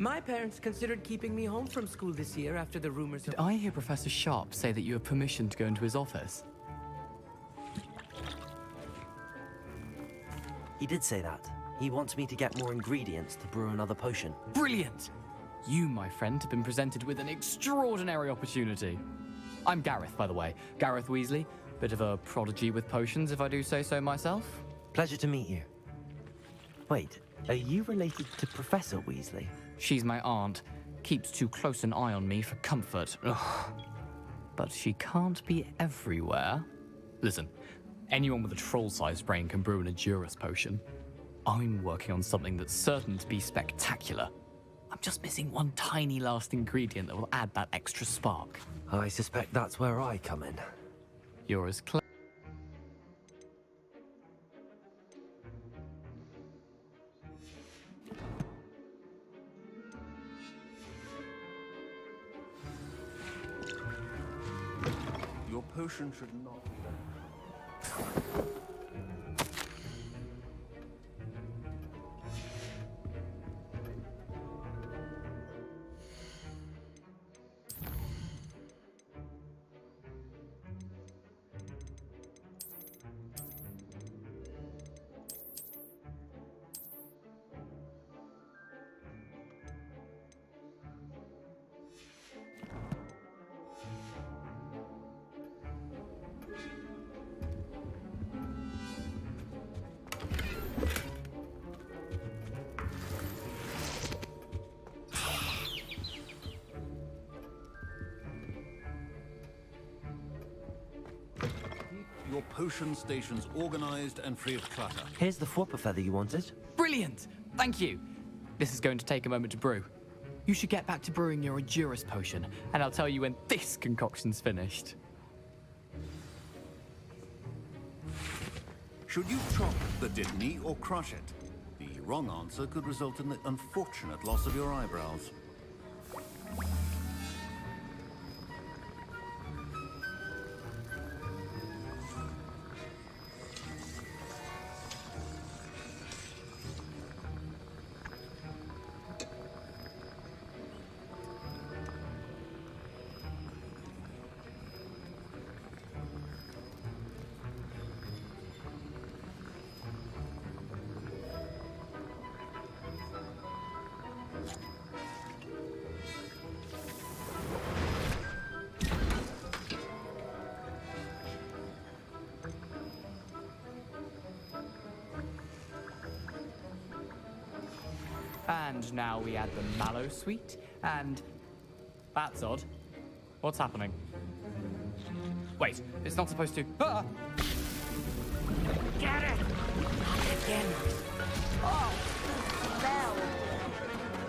My parents considered keeping me home from school this year after the rumors Did I hear Professor Sharp say that you have permission to go into his office? He did say that. He wants me to get more ingredients to brew another potion. Brilliant! You, my friend, have been presented with an extraordinary opportunity. I'm Gareth, by the way. Gareth Weasley. Bit of a prodigy with potions, if I do say so myself. Pleasure to meet you. Wait, are you related to Professor Weasley? She's my aunt. Keeps too close an eye on me for comfort. Ugh. But she can't be everywhere. Listen, anyone with a troll-sized brain can brew an Edurus potion. I'm working on something that's certain to be spectacular. I'm just missing one tiny last ingredient that will add that extra spark. I suspect that's where I come in. You're as clever. Your potion should not be there. Your potion stations organized and free of clutter. Here's the Fwopper feather you wanted. Brilliant! Thank you. This is going to take a moment to brew. You should get back to brewing your Edurus potion, and I'll tell you when this concoction's finished. Should you chop the Dittany or crush it? The wrong answer could result in the unfortunate loss of your eyebrows. And now we add the mallow sweet, and... That's odd. What's happening? Wait, it's not supposed to... Ah! Get it! Again. Oh! Spell.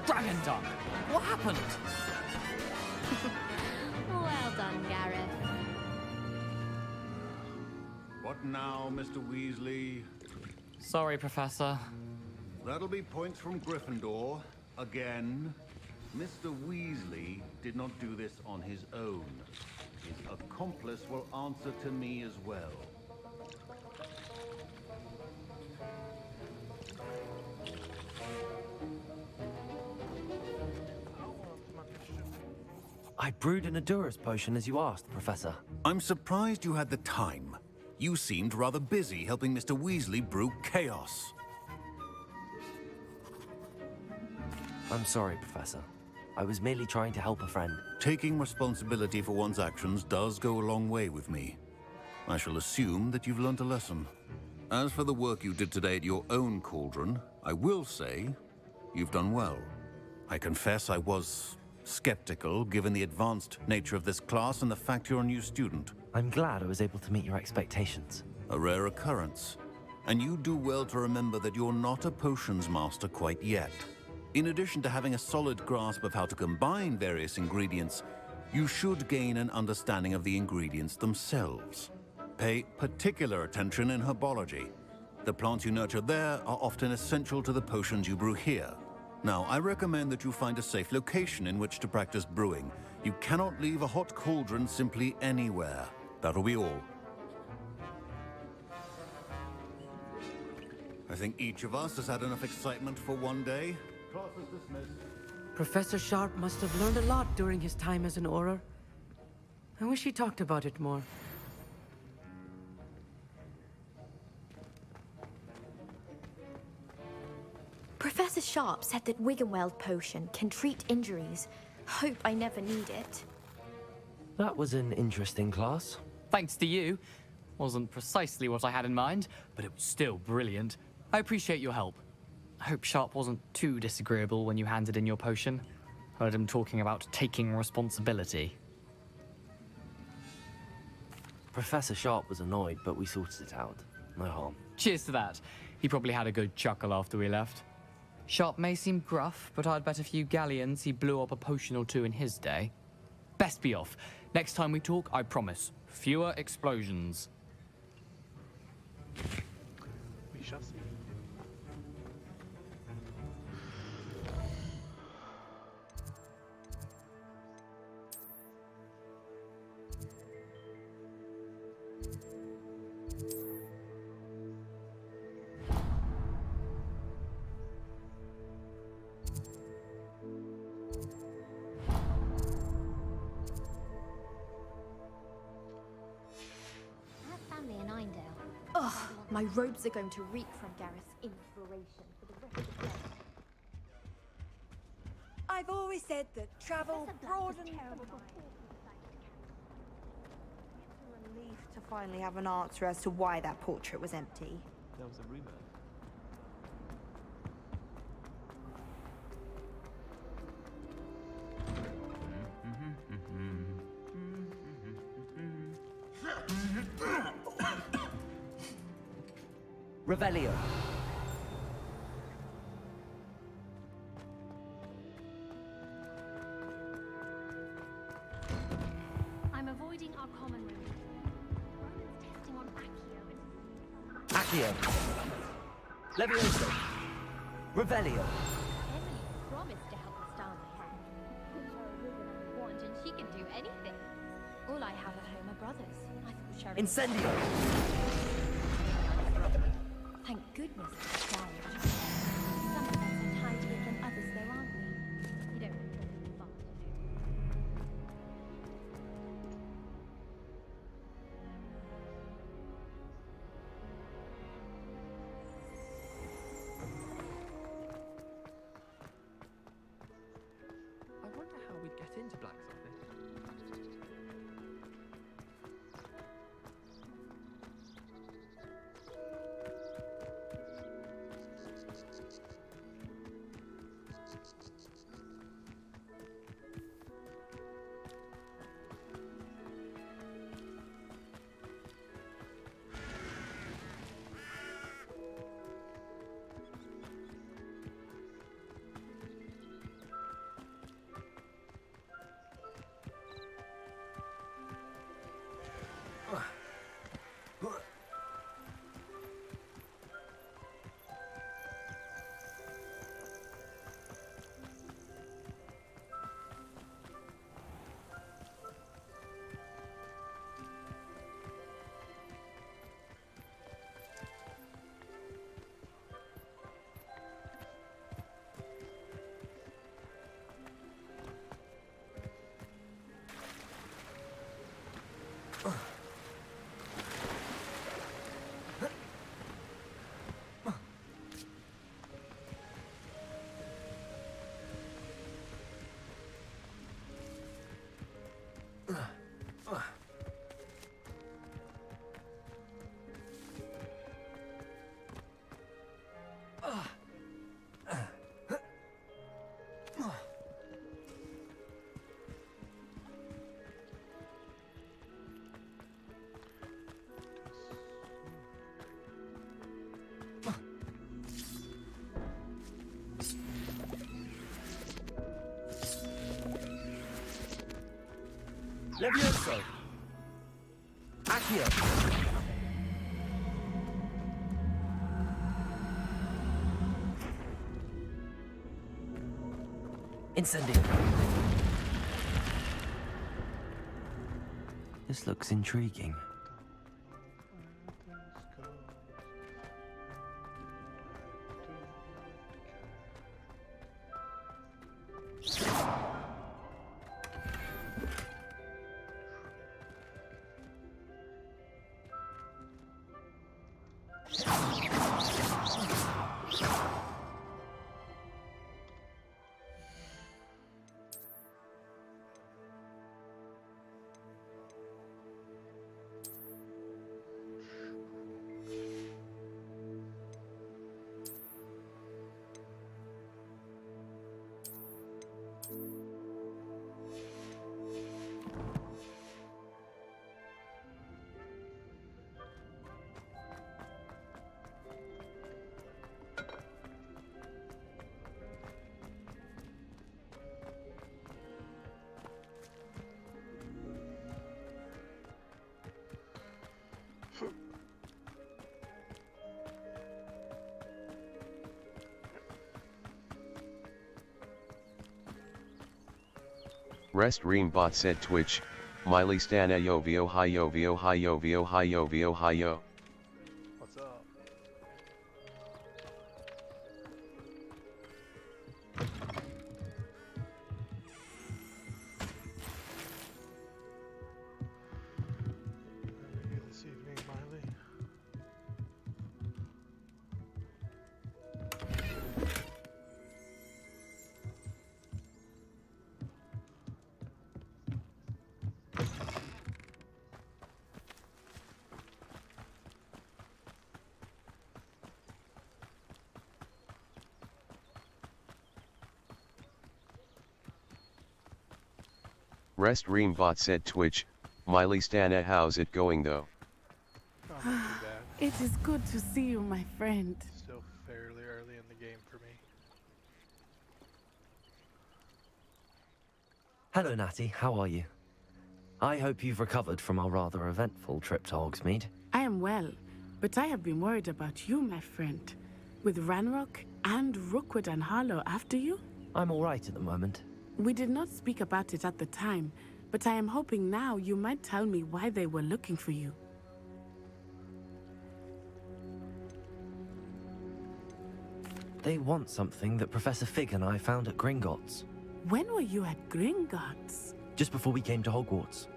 Dragon Duck! What happened? Well done, Gareth. What now, Mr. Weasley? Sorry, Professor. That'll be points from Gryffindor. Again. Mr. Weasley did not do this on his own. His accomplice will answer to me as well. I brewed an Edurus potion as you asked, Professor. I'm surprised you had the time. You seemed rather busy helping Mr. Weasley brew chaos. I'm sorry, Professor. I was merely trying to help a friend. Taking responsibility for one's actions does go a long way with me. I shall assume that you've learnt a lesson. As for the work you did today at your own cauldron, I will say you've done well. I confess I was skeptical given the advanced nature of this class and the fact you're a new student. I'm glad I was able to meet your expectations. A rare occurrence. And you do well to remember that you're not a potions master quite yet. In addition to having a solid grasp of how to combine various ingredients, you should gain an understanding of the ingredients themselves. Pay particular attention in herbology. The plants you nurture there are often essential to the potions you brew here. Now, I recommend that you find a safe location in which to practice brewing. You cannot leave a hot cauldron simply anywhere. That'll be all. I think each of us has had enough excitement for one day. Class is dismissed. Professor Sharp must have learned a lot during his time as an Auror. I wish he talked about it more. Professor Sharp said that Wiggenweld potion can treat injuries. Hope I never need it. That was an interesting class. Thanks to you. Wasn't precisely what I had in mind, but it was still brilliant. I appreciate your help. I hope Sharp wasn't too disagreeable when you handed in your potion. Heard him talking about taking responsibility. Professor Sharp was annoyed, but we sorted it out. No harm. Cheers to that. He probably had a good chuckle after we left. Sharp may seem gruff, but I'd bet a few galleons he blew up a potion or two in his day. Best be off. Next time we talk, I promise, fewer explosions. We shall see. I have family in Eindale. Ugh, my robes are going to reek from Gareth's inspiration for the rest of the day. I've always said that travel broadens your mind. It's a relief to finally have an answer as to why that portrait was empty. There was a rumor. Revelio. I'm avoiding our common room. Roman's testing on Accio and... Accio. Levioso. Revelio. Emily promised to help us style my hair. Put her a ribbon on the wand and she can do anything. All I have at home are brothers. I thought Sherry... Incendio. Thank goodness it's quiet. Some of us are tidier than others, though, aren't we? You don't want to go far, do you? I wonder how we'd get into Black's office. Levioso. Accio. Incendio. This looks intriguing. Rest Reambot said Twitch, Miley Stana yo vio hi yo vio hi yo vio hi yo vio hi yo. What's up? How are you this evening, Miley? Rest Reambot said Twitch, Miley Stana how's it going though? Oh, not too bad. It is good to see you, my friend. Still fairly early in the game for me. Hello, Natty. How are you? I hope you've recovered from our rather eventful trip to Hogsmeade. I am well, but I have been worried about you, my friend. With Ranrock and Rookwood and Harlow after you? I'm all right at the moment. We did not speak about it at the time, but I am hoping now you might tell me why they were looking for you. They want something that Professor Fig and I found at Gringotts. When were you at Gringotts? Just before we came to Hogwarts.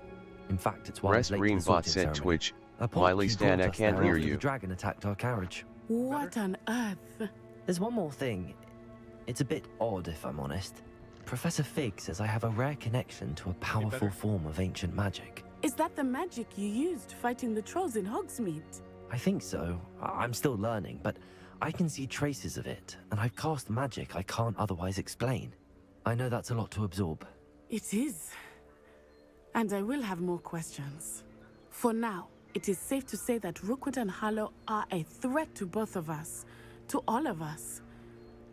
In fact, it's why Rest I was late to the Reambot sorting said ceremony. Twitch, A Miley portkey brought Stana us can't there hear after you. The dragon attacked our carriage. What on earth? There's one more thing. It's a bit odd, if I'm honest. Professor Fig says I have a rare connection to a powerful form of ancient magic. Is that the magic you used fighting the trolls in Hogsmeade? I think so. I'm still learning, but I can see traces of it, and I've cast magic I can't otherwise explain. I know that's a lot to absorb. It is. And I will have more questions. For now, it is safe to say that Rookwood and Harlow are a threat to both of us, to all of us.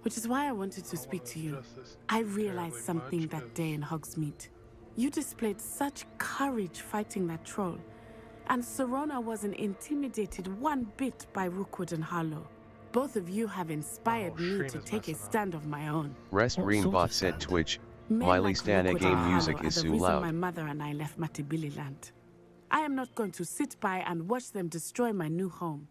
Which is why I wanted to speak to you. I realized something that day in Hogsmeade. You displayed such courage fighting that troll, and Serona wasn't intimidated one bit by Rookwood and Harlow. Both of you have inspired me to take a stand of my own. Rest Reambot said Twitch, Miley Stana game music is the too reason loud. my mother and I left Matibili Land. I am not going to sit by and watch them destroy my new home.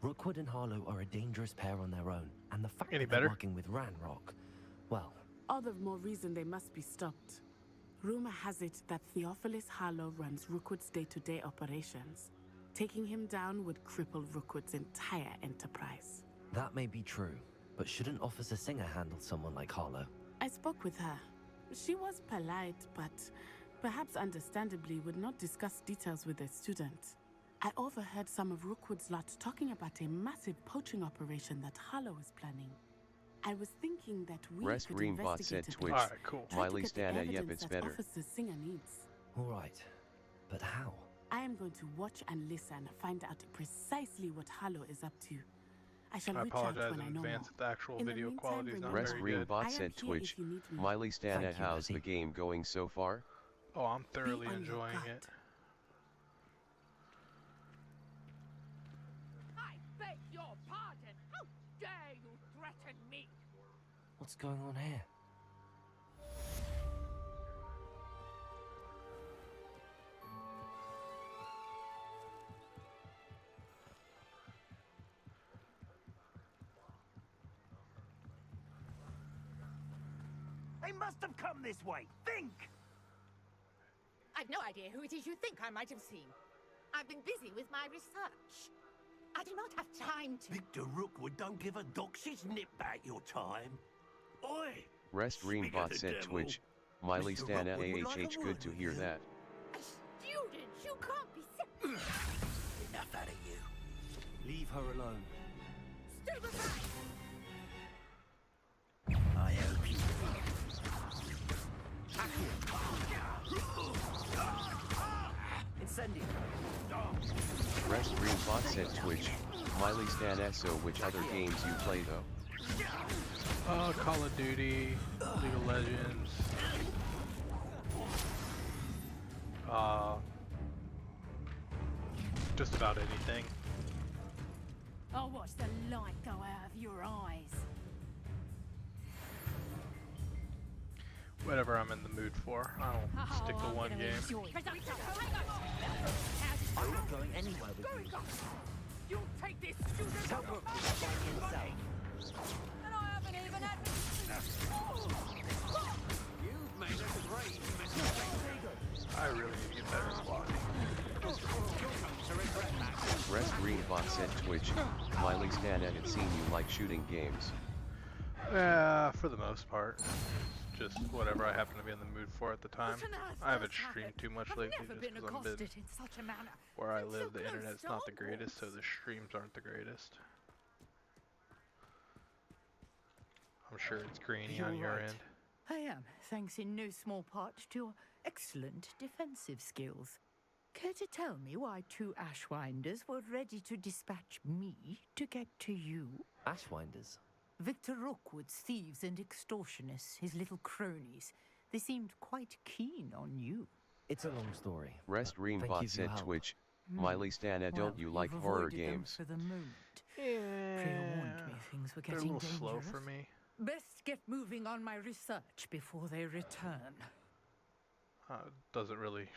Rookwood and Harlow are a dangerous pair on their own, and the fact Any that they're better? working with Ranrock, well, All the more reason they must be stopped. Rumor has it that Theophilus Harlow runs Rookwood's day-to-day operations. Taking him down would cripple Rookwood's entire enterprise. that may be true, but shouldn't Officer Singer handle someone like Harlow? I spoke with her. She was polite, but perhaps understandably would not discuss details with a student. I overheard some of Rookwood's lot talking about a massive poaching operation that Harlow is planning. I was thinking that we Rest could Reambot investigate said it. Twitch, Alright, cool. Try to Miley get the Stana yep evidence it's that better. Officer Singer needs. All right, but how? I am going to watch and listen, find out precisely what Harlow is up to. I shall I reach out apologize when I in know advance more. if the actual In the video meantime, quality is not remember, Rest very good. I Reambot am said here Twitch, if you need me. Miley Stana Thank you, how's the Natty. game going so far? Oh, I'm thoroughly Be on your enjoying guard. it. I beg your pardon. How dare you threaten me? What's going on here? They must have come this way. Think! I've no idea who it is you think I might have seen. I've been busy with my research. I do not have time to... Victor Rookwood don't give a doxy's nip back your time. Oi! Rest Speak of Reambot the said devil, Twitch, Miley Mr. Stana Rookwood would like a AHH good word to with hear you. that. A student! You can't be serious! Enough out of you. Leave her alone. Stay behind! I hope you... Incendio! Rest Reambot said Twitch, Miley Stana so which other games you play though? Call of Duty, League of Legends. Just about anything. I'll watch the light go out of your eyes. Whatever I'm in the mood for. I don't stick to one game. I'm not going anywhere with you. You'll take this student Tell Brooke to find himself. and I haven't even had You've made a great mistake. I really need to get better at blocking. Rest Greenbot said Twitch, Miley Stan had seen you like shooting games. Yeah, for the most part. Just whatever I happen to be in the mood for at the time. I haven't streamed too much lately just because I've been in such a manner. where I live, the internet's not the greatest, so the streams aren't the greatest. I'm sure it's grainy on your end. I am, thanks in no small part to your excellent defensive skills. Care to tell me why 2 Ashwinders were ready to dispatch me to get to you? Ashwinders? Victor Rookwood's thieves and extortionists, his little cronies. They seemed quite keen on you. It's a long story. Rest Greenbot said Twitch, Miley Stan, don't you like you've horror avoided them games? for the moment. Yeah, Pre-warned me things were they're a getting little slow dangerous. for me. Best get moving on my research before they return. Doesn't really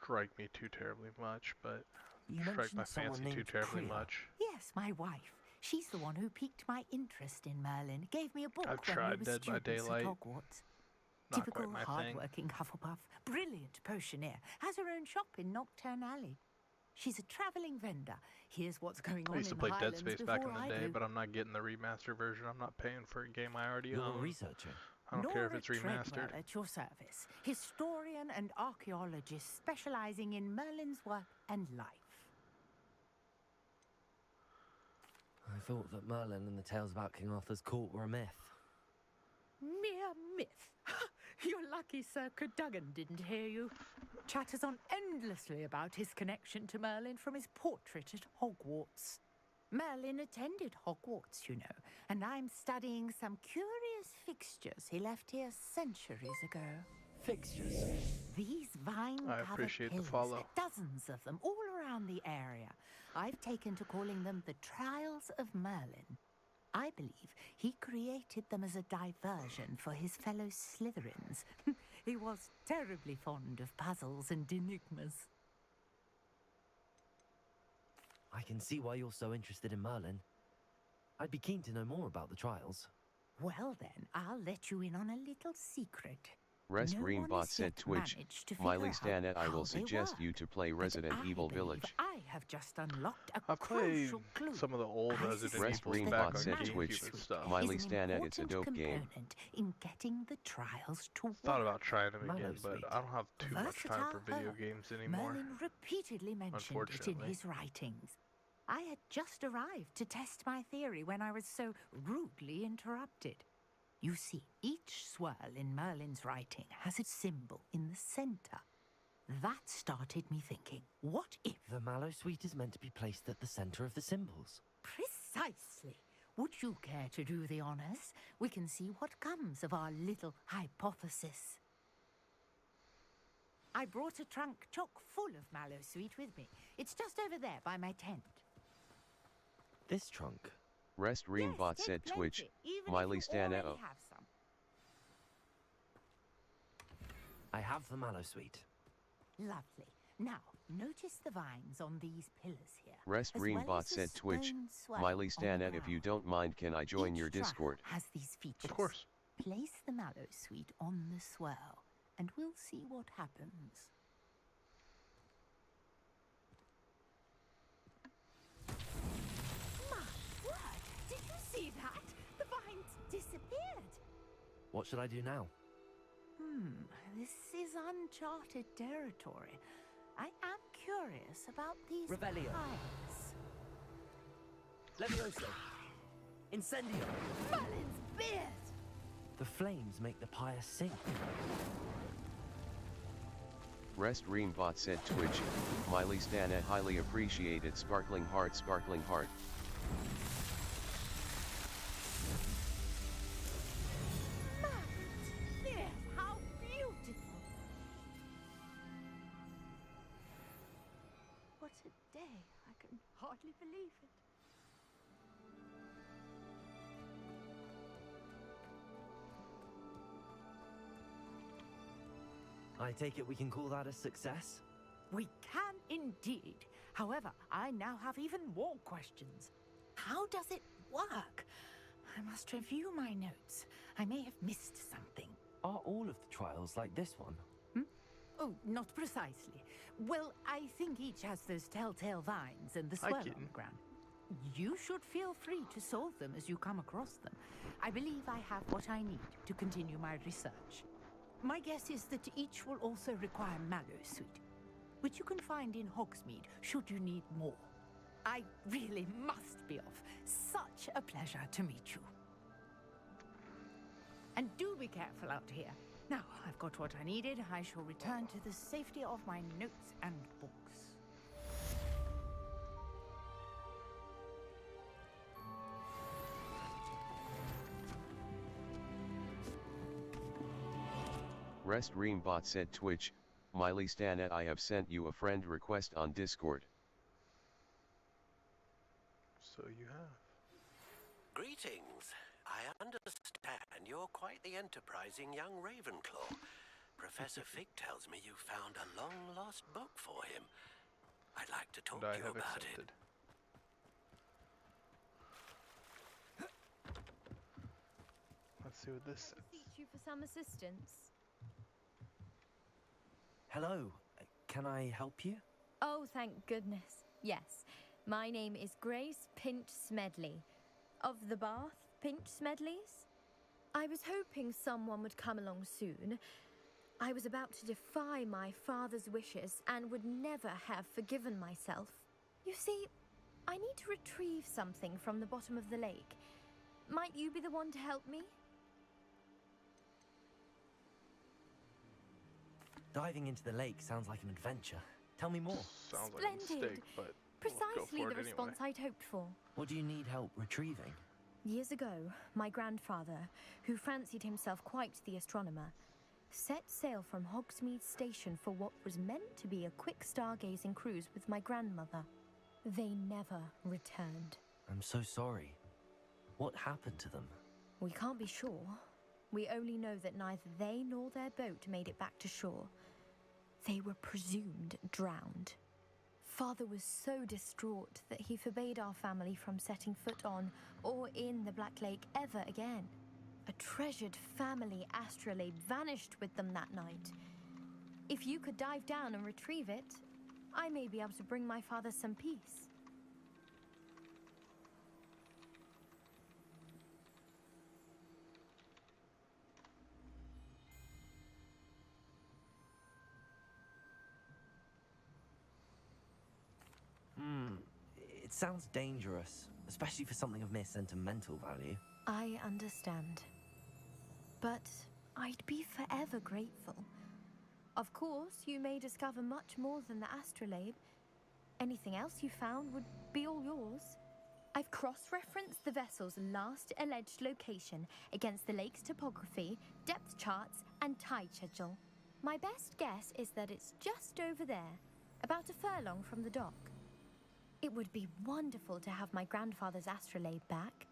strike me too terribly much, but You strike my mentioned someone fancy too named terribly Cleo. much. Yes, my wife. She's the one who piqued my interest in Merlin. Gave me a book I've when tried we were Dead by students Daylight. at Hogwarts. Not Typical quite my thing. hard-working Hufflepuff. Brilliant potioneer. Has her own shop in Nocturne Alley. She's a traveling vendor. Here's what's going on I used to in play the Dead Highlands Space back in before the I day, do. but I'm not getting the remaster version. I'm not paying for a game I already You're a own. researcher. I don't care if Nora it's remastered. Treadwell at your service. Historian and archaeologist specializing in Merlin's work and life. I thought that Merlin and the tales about King Arthur's court were a myth. Mere myth. You're lucky Sir Cadogan didn't hear you. Chatters on endlessly about his connection to Merlin from his portrait at Hogwarts. Merlin attended Hogwarts, you know, and I'm studying some curious fixtures he left here centuries ago. Fixtures? These vine-covered I appreciate the pillars, follow. dozens of them, all around the area. I've taken to calling them the Trials of Merlin. I believe he created them as a diversion for his fellow Slytherins. He was terribly fond of puzzles and enigmas. I can see why you're so interested in Merlin. I'd be keen to know more about the trials. Well then, I'll let you in on a little secret. Rest No one Greenbot has said yet Twitch, managed to Miley figure out Stan, I how will they suggest work. you to play But Resident I Evil believe Village. I have just unlocked a I've played crucial clue. some of the old I Resident suspect Rest Evils that Greenbot back on said Magic Twitch, GameCube and stuff. Miley is an Stan, it's a important dope game. component in getting the trials to Thought work. about trying them again, Mallow but Sweet. I don't have too much time for Versatile video herb. games anymore. Merlin repeatedly mentioned it in Unfortunately. his writings. I had just arrived to test my theory when I was so rudely interrupted. You see, each swirl in Merlin's writing has its symbol in the center. That started me thinking, what if? The mallow sweet is meant to be placed at the center of the symbols. Precisely. Would you care to do the honors? We can see what comes of our little hypothesis. I brought a trunk chock full of mallow sweet with me. It's just over there by my tent. This trunk? Rest Greenbot Yes, said take Twitch, plenty, even Miley if you Stan, already oh. have some. I have the mallow sweet. Lovely. Now, notice the vines on these pillars here. Rest as well Greenbot as the said Twitch, stone swell Miley on Stan, the if you ground. don't mind, can I join Each your trial Discord? has these features. Of course. Place the mallow sweet on the swirl, and we'll see what happens. My word! Did you see that? The vines disappeared. What should I do now? This is uncharted territory. I am curious about these Revelio. vines. Levioso! Incendio! Merlin's beard! The flames make the pyre sink. Rest Greenbot said Twitch, Miley Stan, highly appreciated sparkling heart, sparkling heart. Merlin's beard! How beautiful! What a day! I can hardly believe it. I take it we can call that a success? We can indeed. However, I now have even more questions. How does it work? I must review my notes. I may have missed something. Are all of the trials like this one? Oh, not precisely. Well, I think each has those telltale vines and the swirl on the ground. You should feel free to solve them as you come across them. I believe I have what I need to continue my research. My guess is that each will also require Mallowsweet, which you can find in Hogsmeade should you need more. I really must be off. Such a pleasure to meet you. And do be careful out here. Now, I've got what I needed. I shall return to the safety of my notes and books. Rest Reambot said Twitch, Miley Stanet, I have sent you a friend request on Discord. So you have. Greetings. I understand you're quite the enterprising young Ravenclaw. Professor Fig tells me you found a long-lost book for him. I'd like to talk to you about it. Let's see what this says. Seek you for some assistance. Hello, can I help you? Oh, thank goodness. Yes, my name is Grace Pinch Smedley, of the Bath Pinch Smedleys. I was hoping someone would come along soon. I was about to defy my father's wishes and would never have forgiven myself. You see, I need to retrieve something from the bottom of the lake. Might you be the one to help me? Diving into the lake sounds like an adventure. Tell me more. Sounds Splendid. like a mistake, but Precisely we'll go for the it response anyway. I'd hoped for. What do you need help retrieving? Years ago, my grandfather, who fancied himself quite the astronomer, set sail from Hogsmeade Station for what was meant to be a quick stargazing cruise with my grandmother. They never returned. I'm so sorry. What happened to them? We can't be sure. We only know that neither they nor their boat made it back to shore. They were presumed drowned. Father was so distraught that he forbade our family from setting foot on or in the Black Lake ever again. A treasured family astrolabe vanished with them that night. If you could dive down and retrieve it, I may be able to bring my father some peace. It sounds dangerous, especially for something of mere sentimental value. I understand. But I'd be forever grateful. Of course, you may discover much more than the astrolabe. Anything else you found would be all yours. I've cross-referenced the vessel's last alleged location against the lake's topography, depth charts, and tide schedule. My best guess is that it's just over there, about a furlong from the dock. It would be wonderful to have my grandfather's astrolabe back.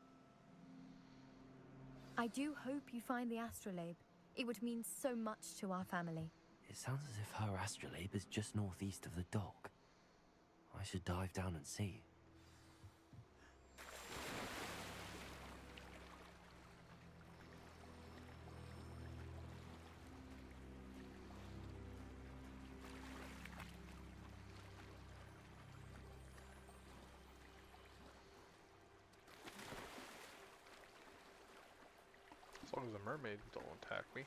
I do hope you find the astrolabe. It would mean so much to our family. It sounds as if her astrolabe is just northeast of the dock. I should dive down and see. As long as the mermaids don't attack me.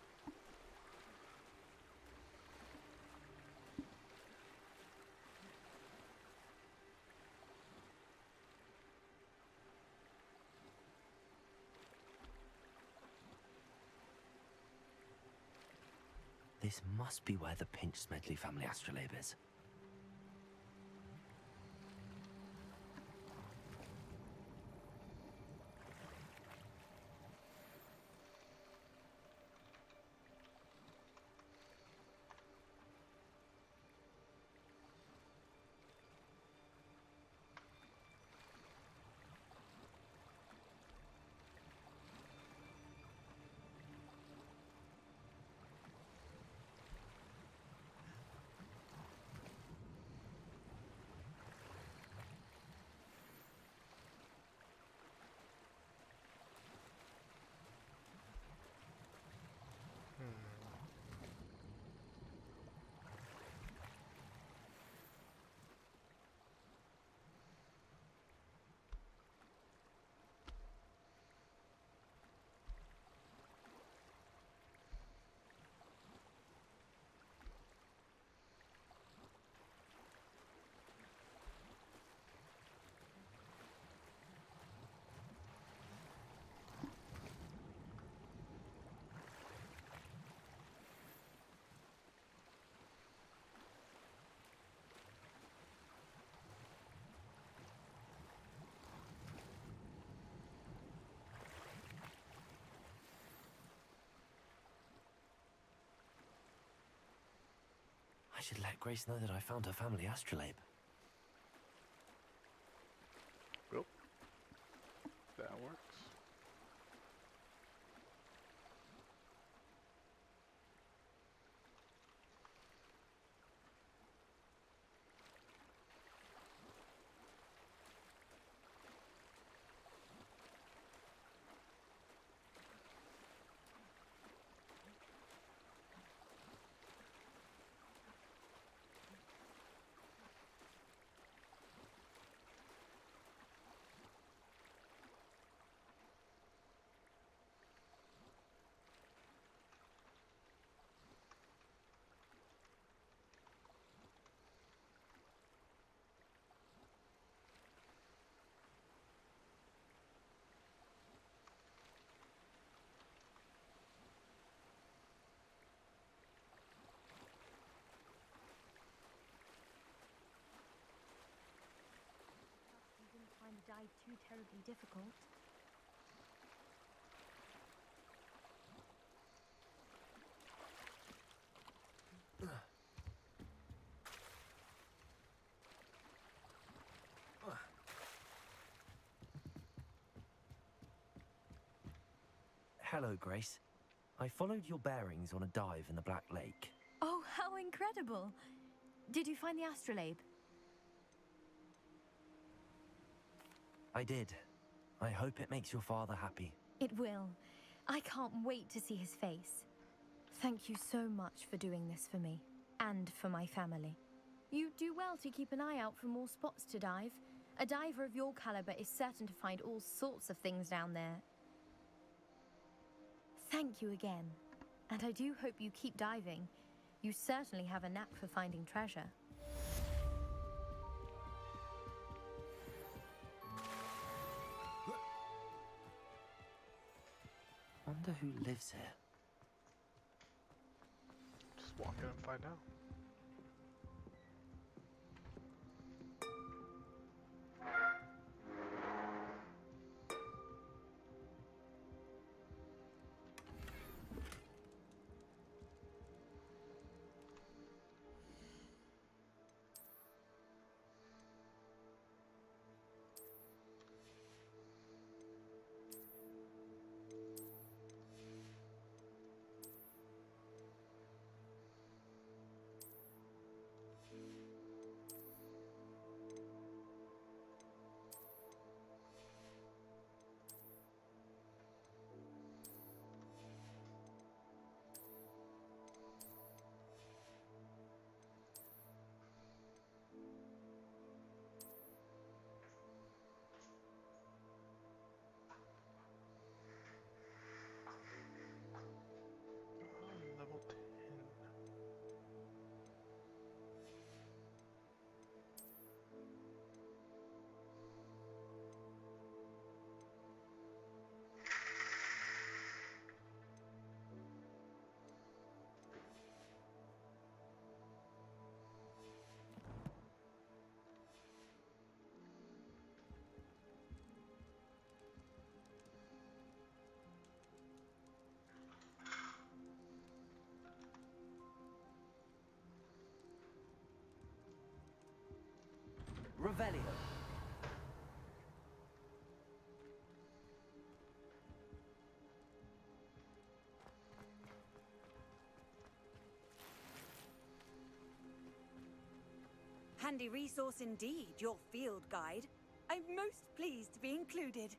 This must be where the Pinch Smedley family astrolabe is. I should let Grace know that I found her family astrolabe. Well, that works. You didn't find the dive too terribly difficult. Hello, Grace. I followed your bearings on a dive in the Black Lake. Oh, how incredible! Did you find the astrolabe? I did. I hope it makes your father happy. It will. I can't wait to see his face. Thank you so much for doing this for me, and for my family. You do well to keep an eye out for more spots to dive. A diver of your caliber is certain to find all sorts of things down there. Thank you again. And I do hope you keep diving. You certainly have a knack for finding treasure. Wonder who lives here. Just walk in and find out. Level 10. Revelio. Handy resource indeed, your field guide. I'm most pleased to be included.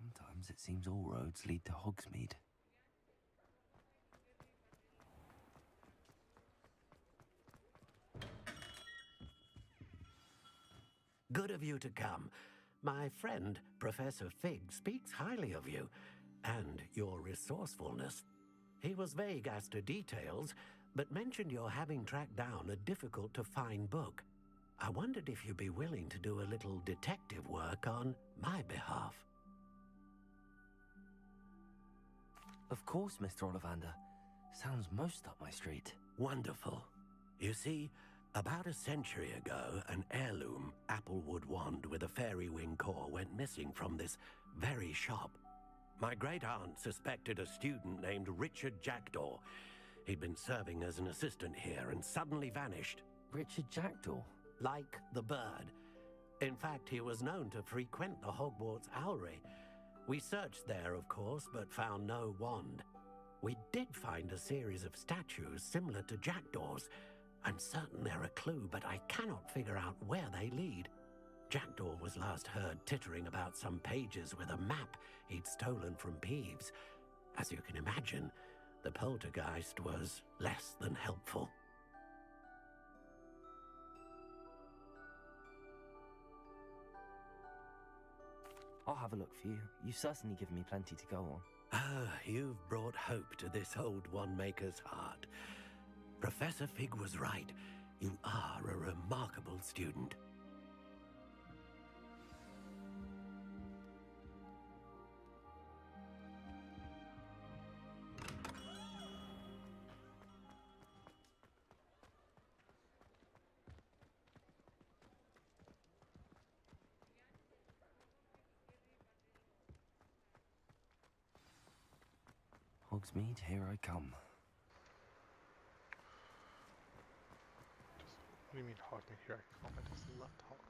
Sometimes it seems all roads lead to Hogsmeade. Good of you to come. My friend, Professor Fig, speaks highly of you and your resourcefulness. He was vague as to details, but mentioned your having tracked down a difficult-to-find book. I wondered if you'd be willing to do a little detective work on my behalf. Of course, Mr. Ollivander. Sounds most up my street. Wonderful. You see, about a century ago, an heirloom applewood wand with a fairy wing core went missing from this very shop. My great-aunt suspected a student named Richard Jackdaw. He'd been serving as an assistant here and suddenly vanished. Richard Jackdaw? Like the bird. In fact, he was known to frequent the Hogwarts Owlery. We searched there, of course, but found no wand. We did find a series of statues similar to Jackdaw's. I'm certain they're a clue, but I cannot figure out where they lead. Jackdaw was last heard tittering about some pages with a map he'd stolen from Peeves. As you can imagine, the poltergeist was less than helpful. I'll have a look for you. You've certainly given me plenty to go on. Ah, you've brought hope to this old one-maker's heart. Professor Fig was right. You are a remarkable student. Hogsmeade, here I come. What do you mean Hogsmeade? Here I come. I just left Hogsmeade.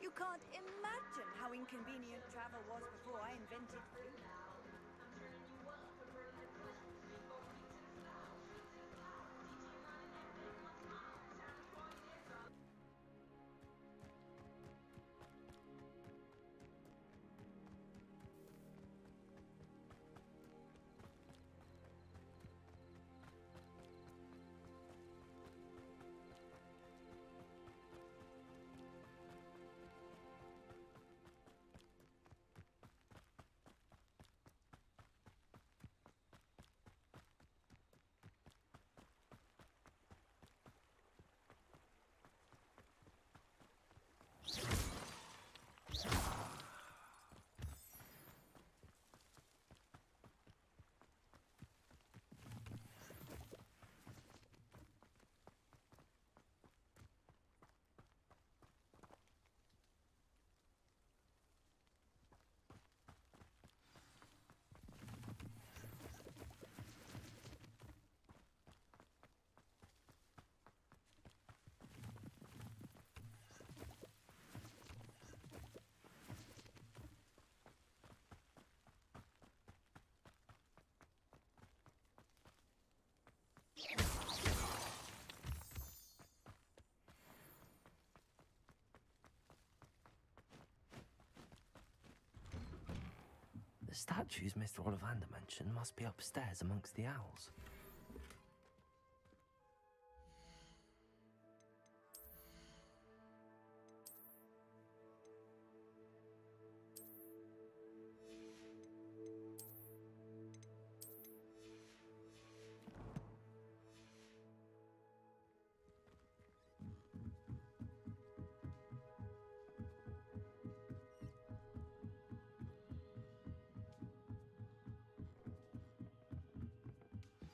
You can't imagine how inconvenient travel was before I invented food. statues Mr. Ollivander mentioned must be upstairs amongst the owls.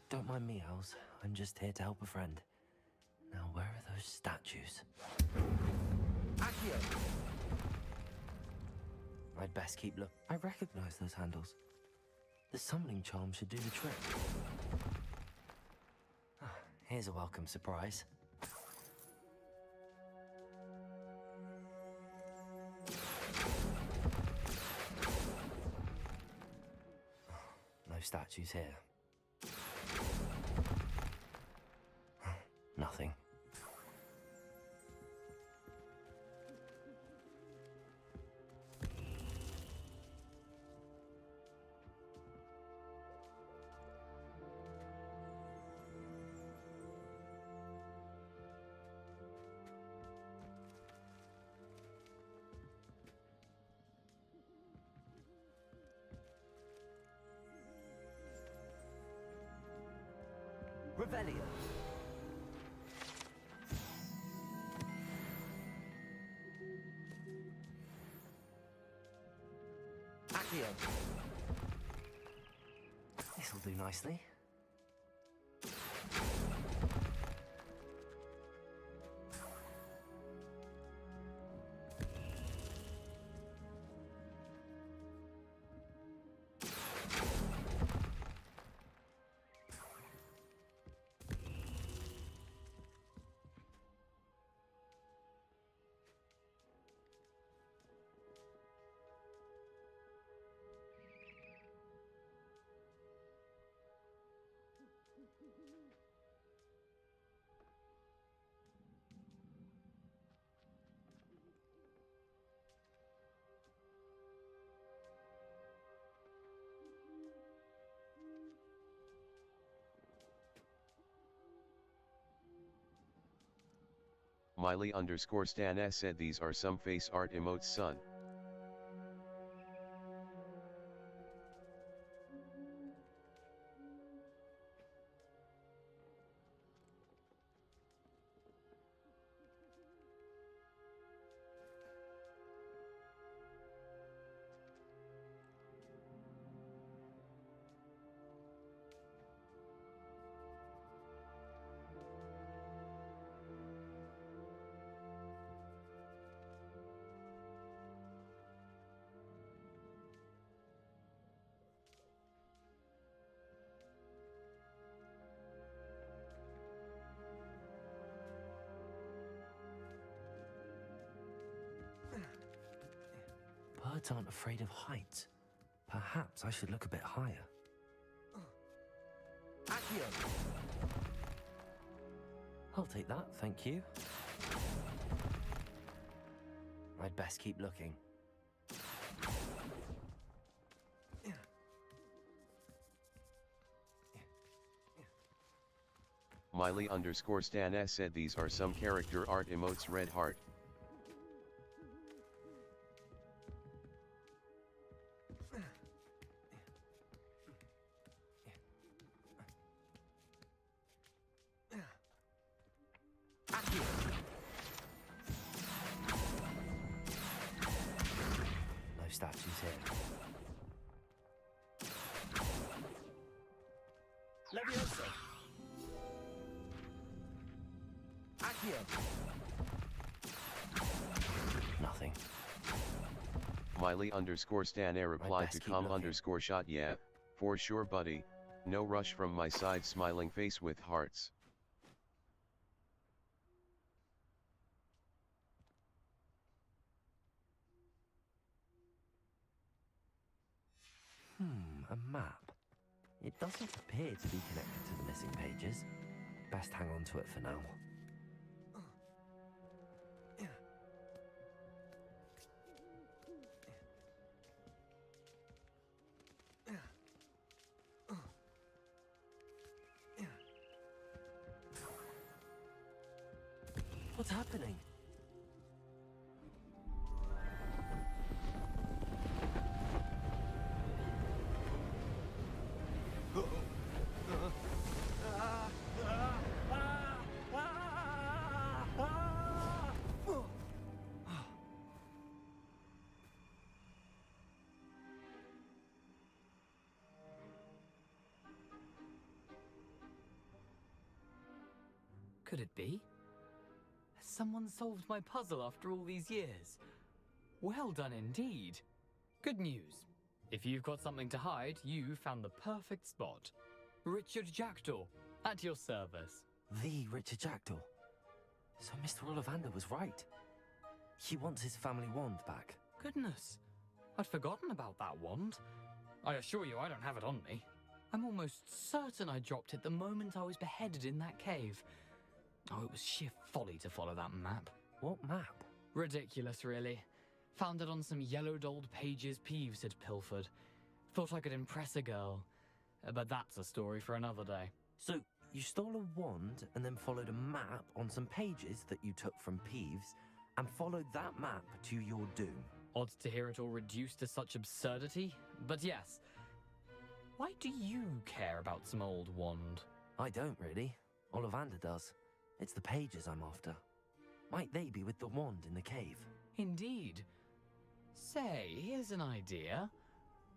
Don't mind me, owls. I'm just here to help a friend. Now, where are those statues? Accio! I'd best keep look. I recognize those handles. The summoning charm should do the trick. Ah, here's a welcome surprise. No statues here. Nothing. Revelio. Accio. This'll do nicely. Miley_Stan S said these are some face art emotes, son. Birds aren't afraid of heights. Perhaps I should look a bit higher. Accio! I'll take that, thank you. I'd best keep looking. Miley_Stan S said these are some character art emotes, red heart. No statues here. Leviosa! Accio! Nothing. Miley_Stan A replied to com_shot, yeah, for sure buddy, no rush from my side, smiling face with hearts. A map. It doesn't appear to be connected to the missing pages. Best hang on to it for now. What's happening? Could it be? Has someone solved my puzzle after all these years? Well done indeed. Good news. If you've got something to hide, you found the perfect spot. Richard Jackdaw, at your service. The Richard Jackdaw. So Mr. Ollivander was right. He wants his family wand back. Goodness, I'd forgotten about that wand. I assure you I don't have it on me. I'm almost certain I dropped it the moment I was beheaded in that cave. Oh, it was sheer folly to follow that map. What map? Ridiculous, really. Found it on some yellowed old pages Peeves had pilfered. Thought I could impress a girl. But that's a story for another day. So, you stole a wand and then followed a map on some pages that you took from Peeves and followed that map to your doom. Odd to hear it all reduced to such absurdity, but yes. Why do you care about some old wand? I don't really. Ollivander does. It's the pages I'm after. Might they be with the wand in the cave? Indeed. Say, here's an idea.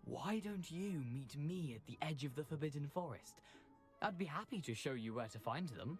Why don't you meet me at the edge of the Forbidden Forest? I'd be happy to show you where to find them.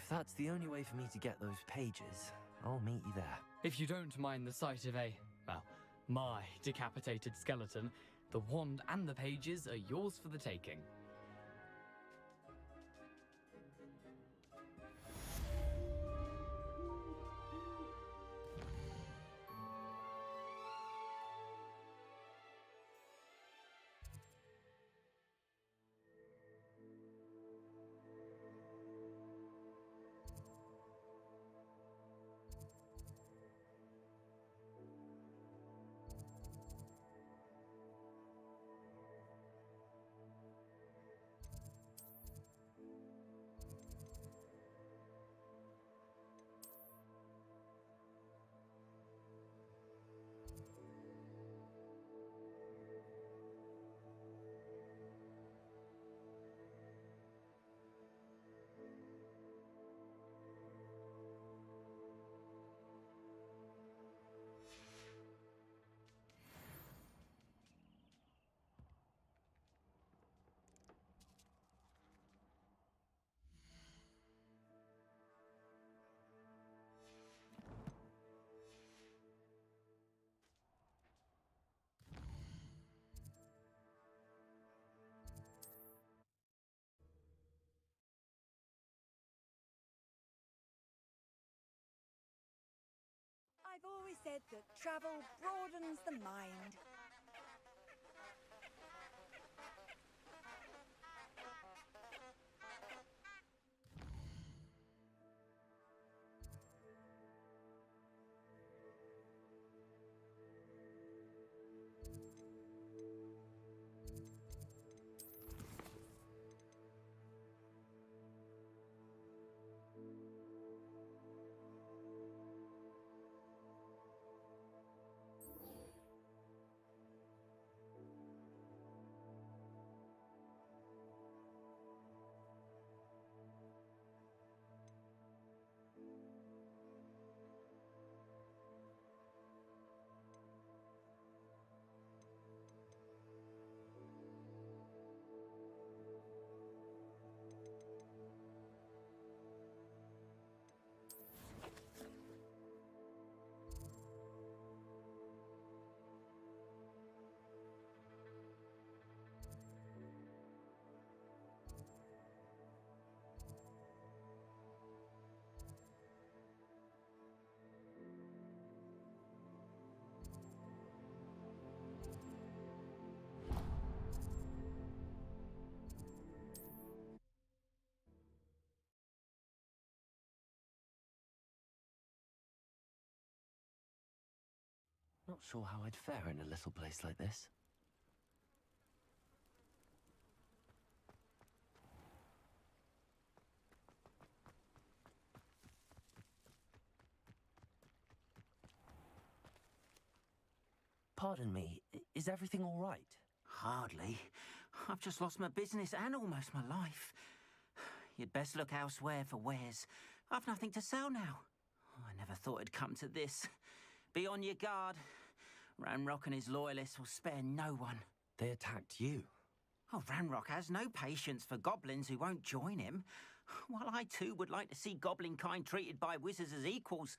If that's the only way for me to get those pages, I'll meet you there. If you don't mind the sight of my decapitated skeleton, the wand and the pages are yours for the taking. I've always said that travel broadens the mind. Not sure how I'd fare in a little place like this. Pardon me, is everything all right? Hardly. I've just lost my business and almost my life. You'd best look elsewhere for wares. I've nothing to sell now. I never thought it'd come to this. Be on your guard. Ranrock and his loyalists will spare no one. They attacked you? Oh, Ranrock has no patience for goblins who won't join him. While I too would like to see goblin kind treated by wizards as equals,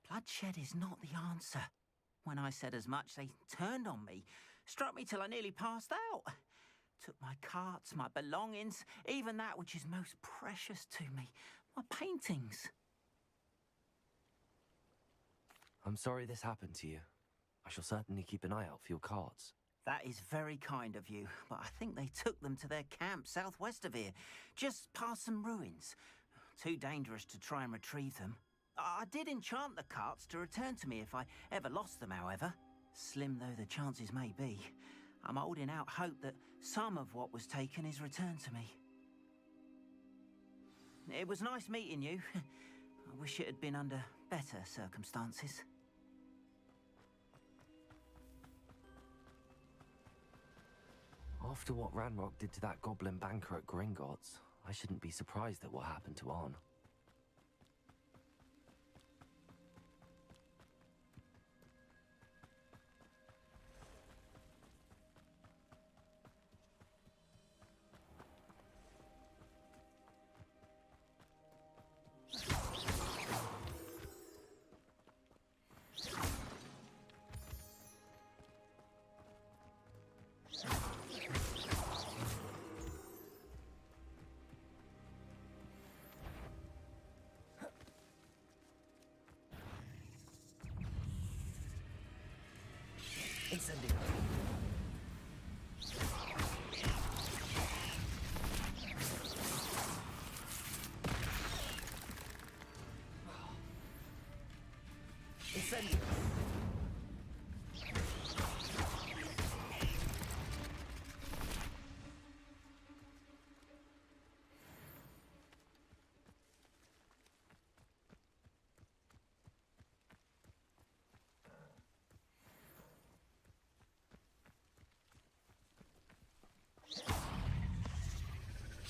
bloodshed is not the answer. When I said as much, they turned on me, struck me till I nearly passed out. Took my carts, my belongings, even that which is most precious to me, my paintings. I'm sorry this happened to you. I shall certainly keep an eye out for your carts. That is very kind of you, but I think they took them to their camp southwest of here, just past some ruins. Too dangerous to try and retrieve them. I did enchant the carts to return to me if I ever lost them, however. Slim though the chances may be, I'm holding out hope that some of what was taken is returned to me. It was nice meeting you. I wish it had been under better circumstances. After what Ranrock did to that goblin banker at Gringotts, I shouldn't be surprised at what happened to Arn. Incendio. Incendio.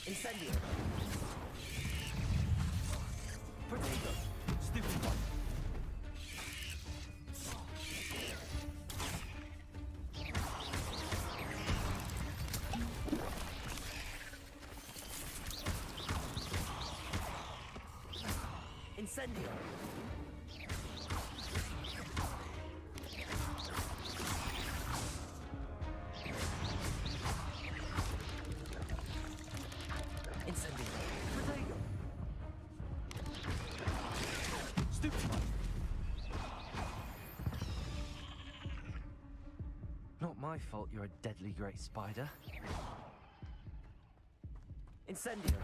Incendio. Protego. Stupid one. Incendio. Not my fault you're a deadly great spider. Incendio.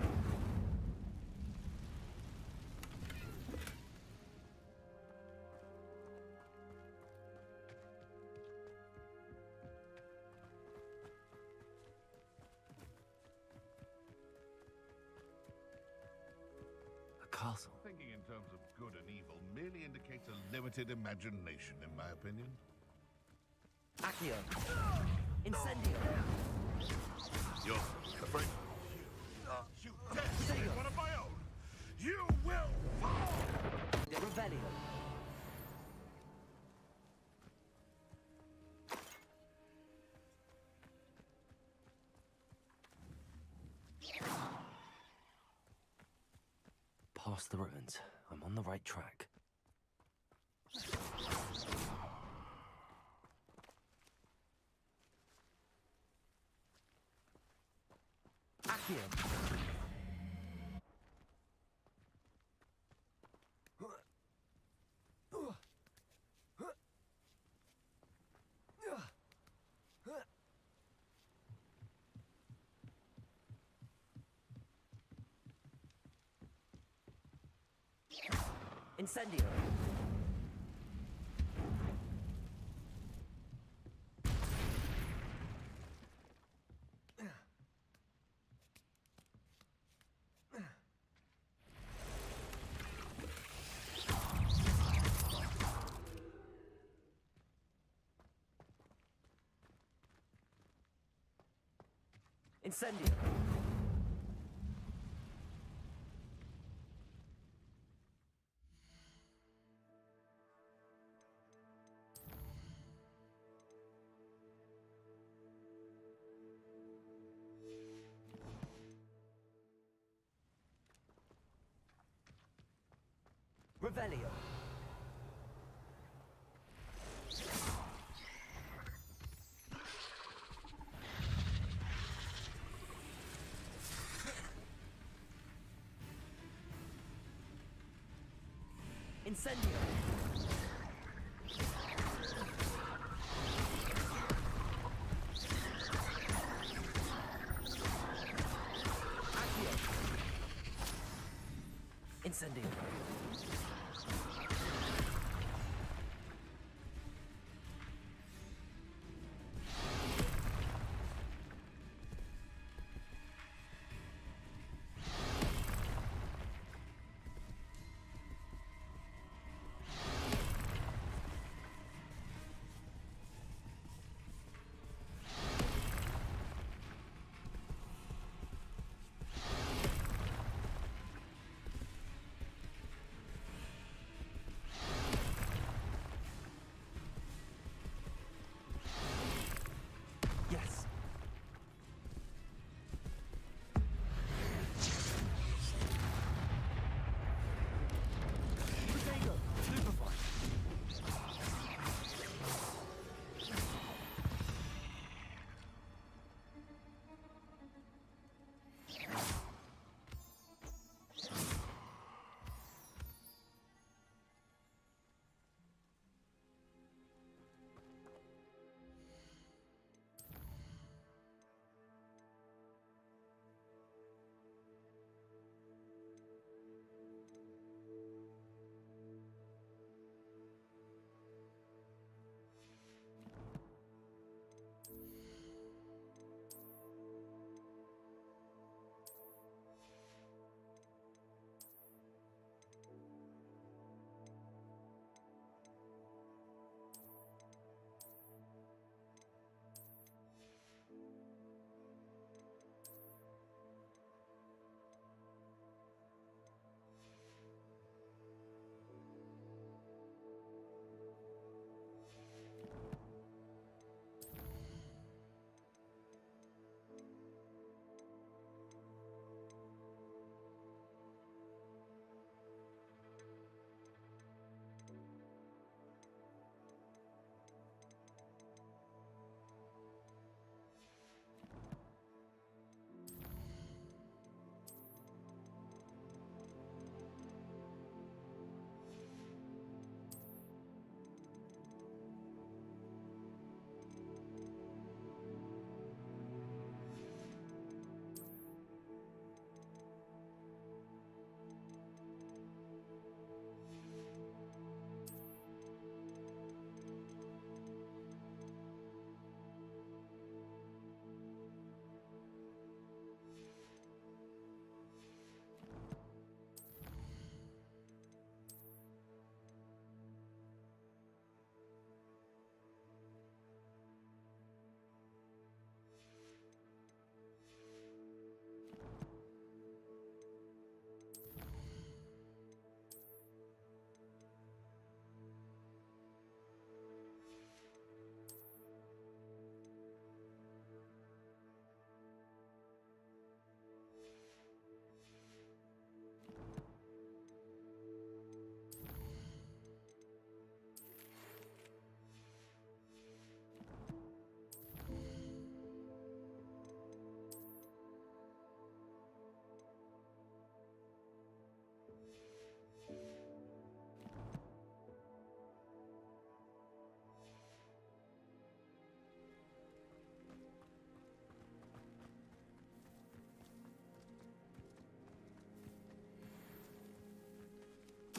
A castle. Thinking in terms of good and evil merely indicates a limited imagination, in my opinion. Accio. Incendio. You're afraid? You dare say one of my own! You will fall! Rebellion. Past the ruins. I'm on the right track. Accio. Incendio. Incendio! Revelio. Incendio. Accio. Incendio. Yes. Potato, stupefy.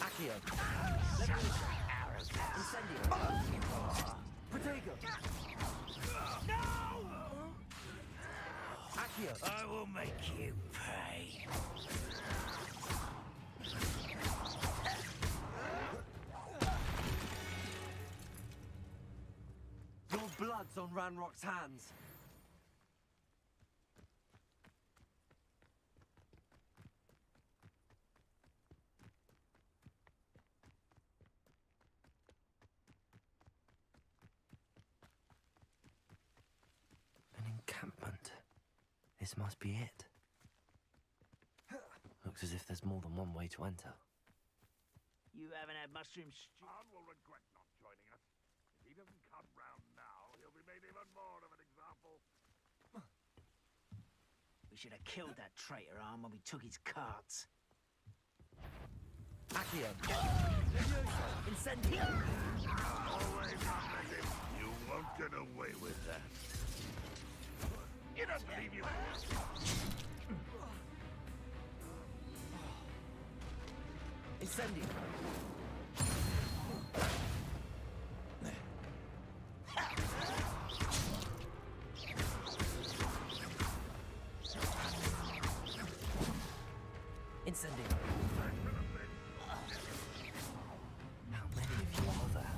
Accio. Incendio. Protego. No! Accio. I will make you pay. Your blood's on Ranrock's hands. This must be it. Looks as if there's more than one way to enter. You haven't had mushroom stew. Khan will regret not joining us. If he doesn't come round now, he'll be made even more of an example. We should have killed that traitor arm when we took his carts. Accio! Incendio! Always offended. You won't get away with that. You don't believe you. Incendio! Incendio! How many of you are there?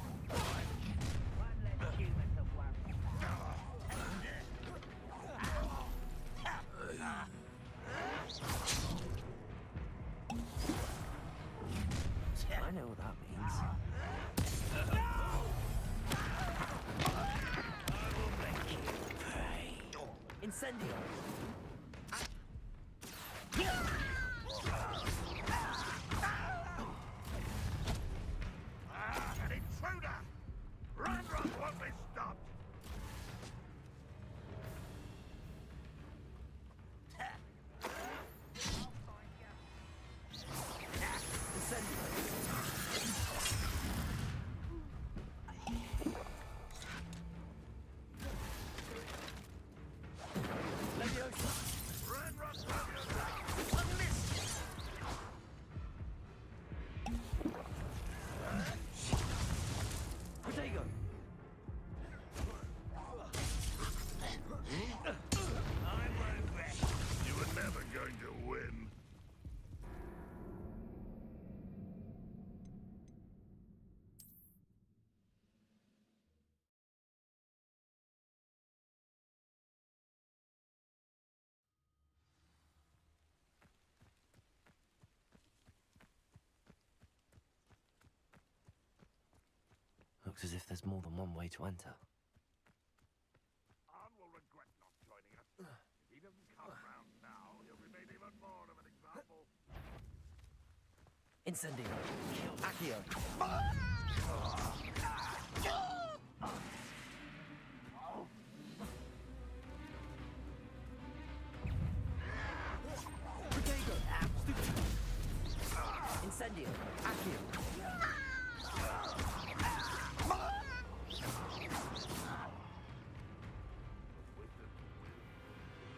I know what that means. Incendio! An intruder! Run won't be stopped! You were never going to win. Looks as if there's more than one way to enter. Khan will regret not joining us. If he doesn't come round now, he'll be made even more of an example. Incendio! Accio! Incendio! Accio!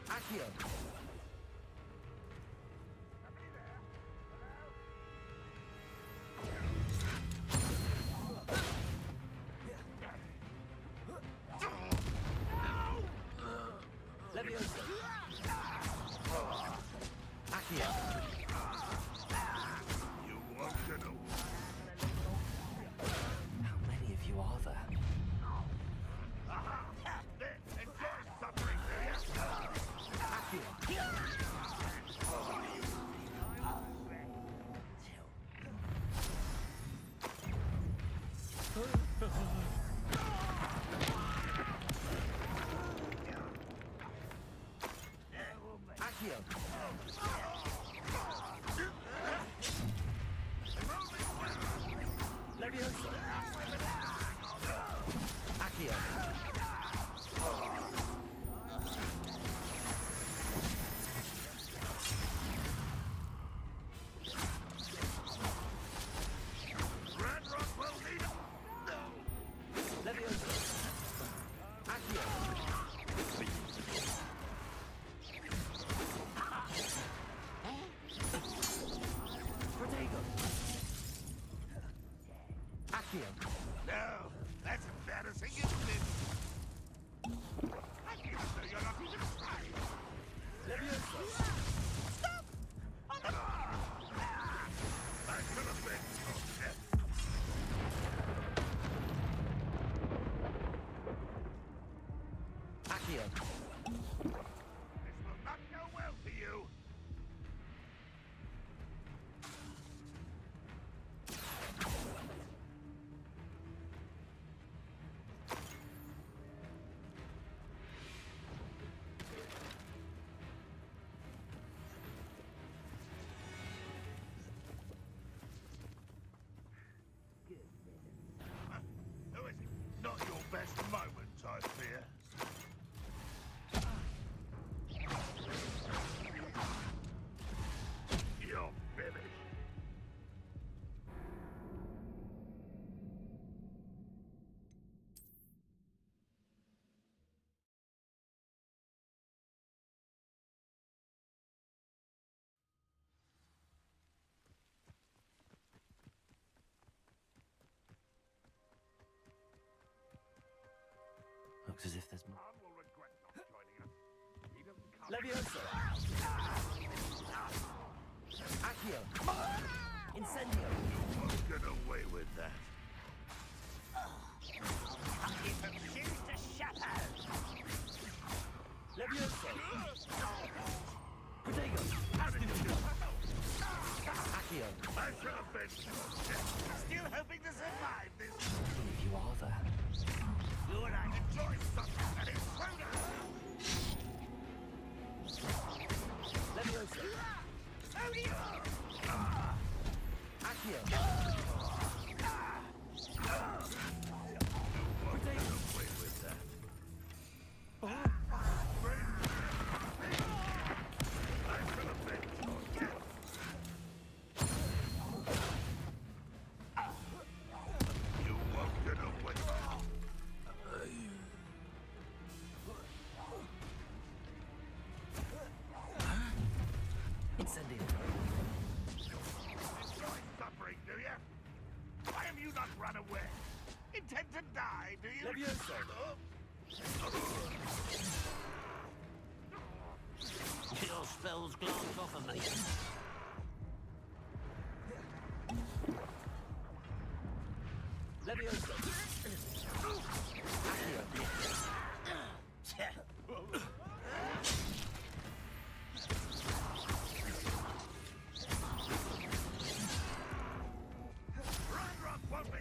Accio! Leviosa! Accio! You won't get away. How many of you are there? Enjoy suffering, do you? Accio! Leviosa! Accio! Red Rock will need it. No. Leviosa! Accio! Protego! Accio! No, that's embarrassing, isn't it? I can't say you're not even trying. Leviosa! Stop! That could have been your death. Accio! This will not go well for you. Looks as if there's more. will regret not joining us. He doesn't come. Levioso! Accio! Incendio! You won't get away with that. Levioso! Protego! Accio! I shall have been still hoping to survive this. If you are there. You and I enjoy something that is sooner. Levioso! So do you. Accio! Protego! Away with that. You won't get away. Incendio! Enjoy suffering, do you? Why have you not run away? Intend to die, do you? Levioso! Your spells glance off of me. Levioso! Rock won't be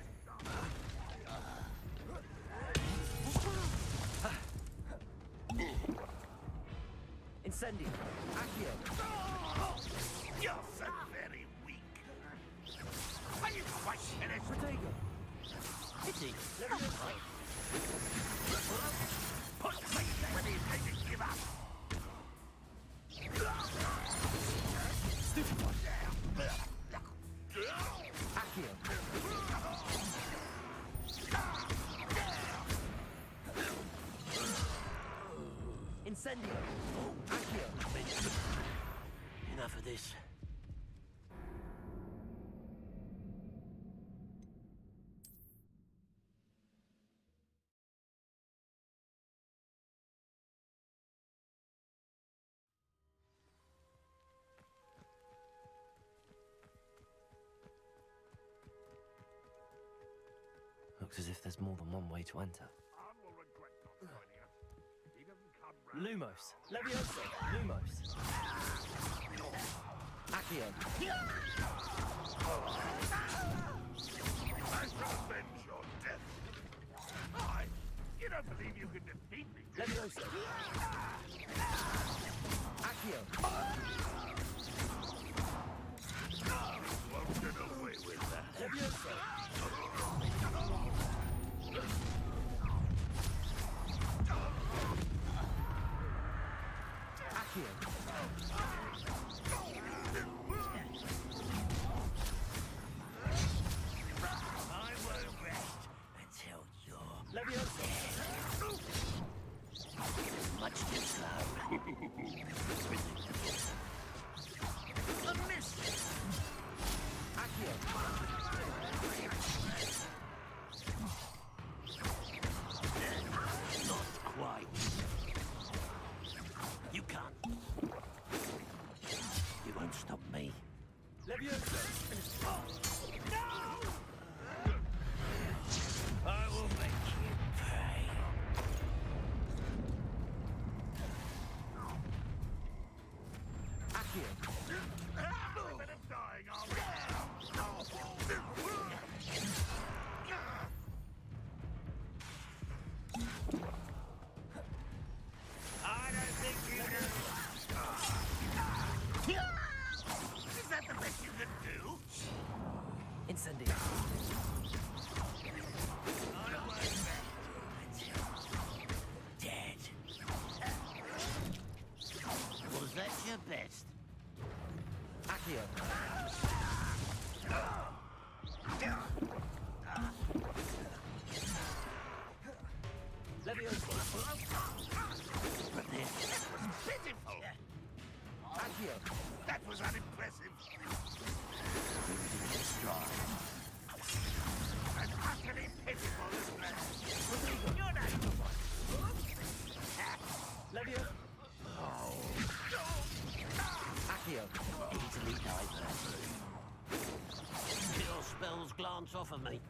Incendio! Accio! You're so very weak. Are you quite finished? Protego! Pity. Levioso! Put me there when he's ready to give up. Stupid one! Accio! Incendio! Accio! Enough of this. Looks as if there's more than one way to enter. will regret not joining us. He doesn't come round. Lumos! Levioso! Lumos! Accio! I shall avenge your death. You don't believe you can defeat me? Levioso! Accio! Won't get away with that. Levioso! I won't rest until you're Levioso! much too slow. A miss. Accio! Not quite. You can't. You won't stop me. Levioso! No! I will make you pay. Accio! A bit of dying, are we? I don't think you know. Is that the best you can do? Incendio! I won't rest until dead. Was that your best? Accio! Levioso! But this was pitiful. Accio! That was unimpressive. And utterly pitiful, isn't it? You're not the one. of me.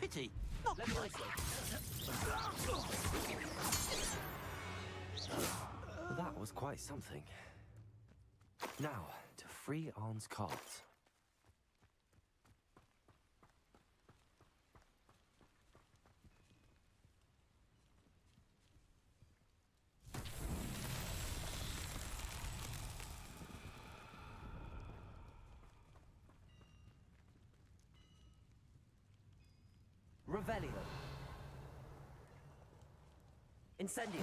Pity, not Let me quite. That was quite something. Now, to free Arn's cart. Revelio. Incendio.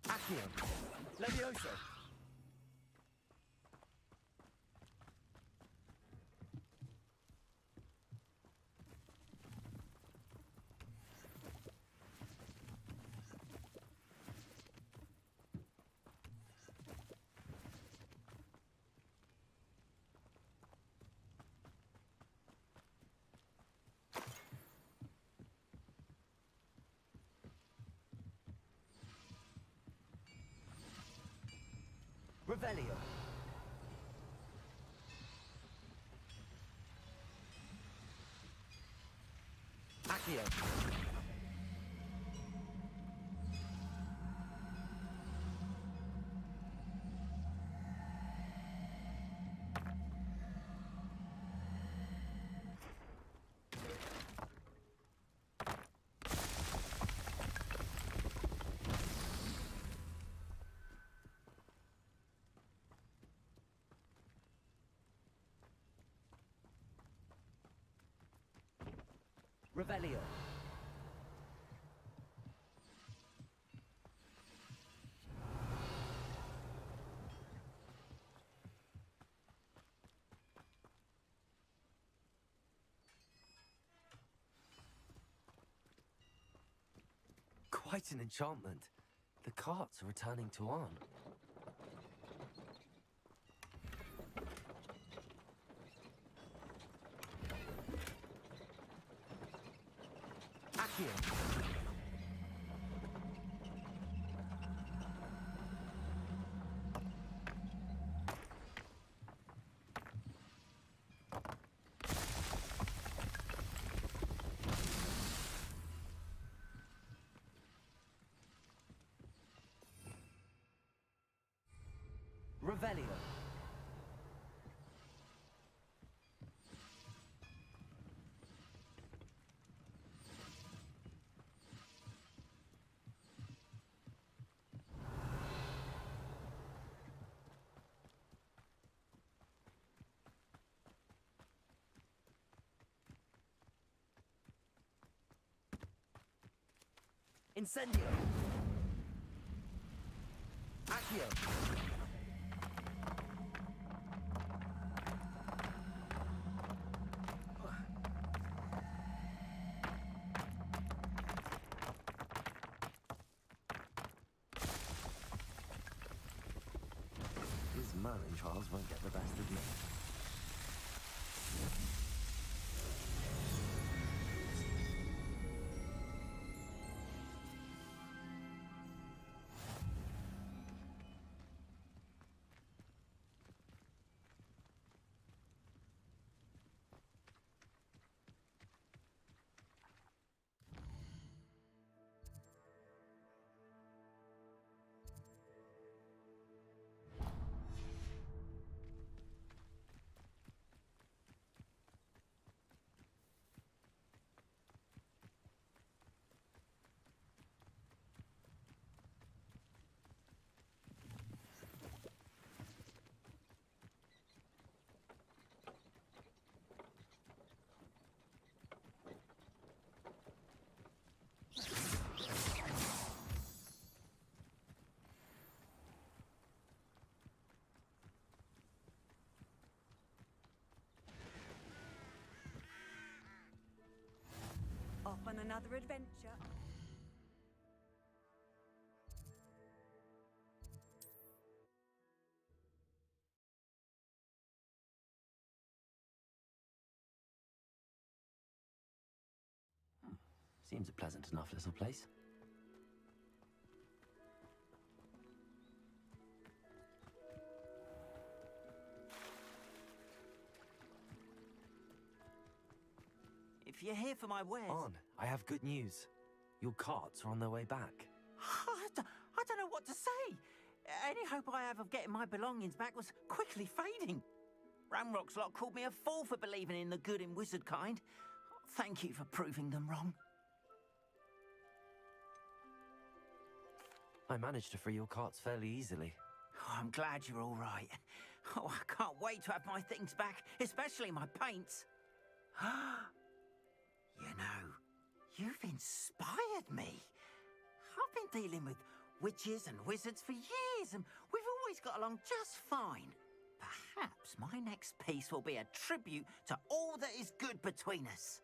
Accio. Levioso. Revelio. Accio. Revelio. Quite an enchantment. The carts are returning to Arn. Accio. Revelio. Incendio. Accio. His Merlin trials won't get the best of me. Off on another adventure. Seems a pleasant enough little place. if you're here for my wares... On, I have good news. Your carts are on their way back. I don't know what to say. Any hope I have of getting my belongings back was quickly fading. Ramrock's lot called me a fool for believing in the good in wizard kind. Thank you for proving them wrong. I managed to free your carts fairly easily. Oh, I'm glad you're all right. Oh, I can't wait to have my things back, especially my paints. You know, you've inspired me. I've been dealing with witches and wizards for years, and we've always got along just fine. Perhaps my next piece will be a tribute to all that is good between us.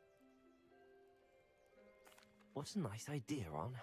What a nice idea, Ron.